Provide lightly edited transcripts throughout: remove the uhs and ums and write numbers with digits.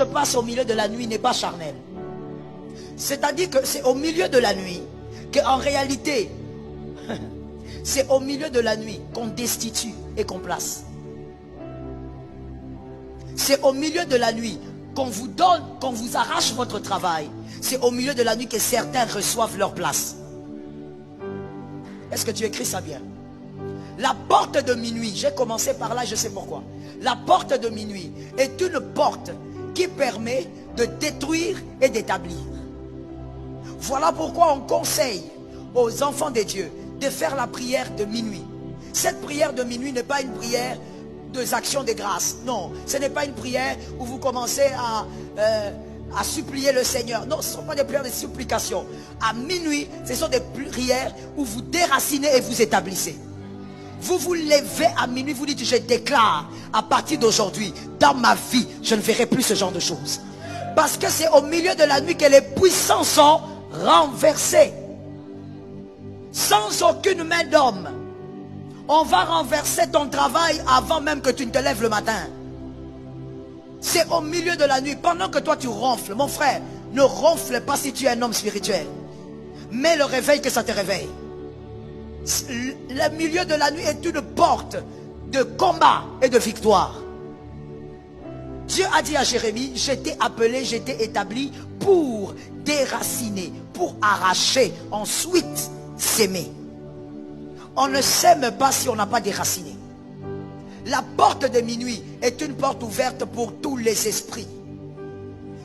je passe au milieu de la nuit n'est pas charnel. C'est-à-dire que c'est au milieu de la nuit qu'en réalité, c'est au milieu de la nuit qu'on destitue et qu'on place. C'est au milieu de la nuit qu'on vous donne, qu'on vous arrache votre travail. C'est au milieu de la nuit que certains reçoivent leur place. Est-ce que tu écris ça bien? La porte de minuit, j'ai commencé par là, je sais pourquoi. La porte de minuit est une porte qui permet de détruire et d'établir. Voilà pourquoi on conseille aux enfants de Dieu de faire la prière de minuit. Cette prière de minuit n'est pas une prière des actions de grâce. Non, ce n'est pas une prière où vous commencez à supplier le Seigneur. Non, ce ne sont pas des prières de supplication. À minuit, ce sont des prières où vous déracinez et vous établissez. Vous vous levez à minuit, vous dites, je déclare à partir d'aujourd'hui, dans ma vie, je ne verrai plus ce genre de choses. Parce que c'est au milieu de la nuit que les puissants sont renversés. Sans aucune main d'homme. On va renverser ton travail avant même que tu ne te lèves le matin. C'est au milieu de la nuit, pendant que toi tu ronfles. Mon frère, ne ronfle pas si tu es un homme spirituel. Mets le réveil que ça te réveille. Le milieu de la nuit est une porte de combat et de victoire. Dieu a dit à Jérémie, je t'ai appelé, je t'ai établi pour déraciner, pour arracher, ensuite s'aimer. On ne s'aime pas si on n'a pas déraciné. La porte de minuit est une porte ouverte pour tous les esprits.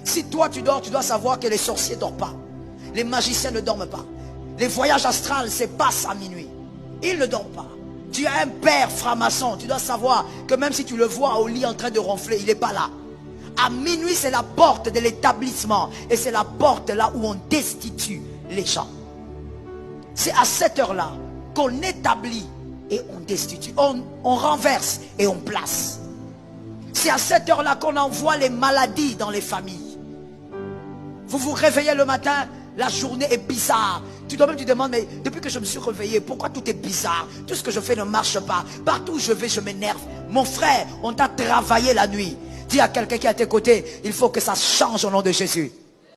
Si toi tu dors, tu dois savoir que les sorciers ne dorment pas. Les magiciens ne dorment pas. Les voyages astrales se passent à minuit. Ils ne dorment pas. Tu as un père franc-maçon, tu dois savoir que même si tu le vois au lit en train de ronfler, il n'est pas là. À minuit, c'est la porte de l'établissement. Et c'est la porte là où on destitue les gens. C'est à cette heure-là qu'on établit et on destitue. On renverse et on place. C'est à cette heure-là qu'on envoie les maladies dans les familles. Vous vous réveillez le matin, la journée est bizarre. Toi-même tu demandes, mais depuis que je me suis réveillé, pourquoi tout est bizarre? Tout ce que je fais ne marche pas. Partout où je vais, je m'énerve. Mon frère, on t'a travaillé la nuit. Dis à quelqu'un qui est à tes côtés, il faut que ça change au nom de Jésus.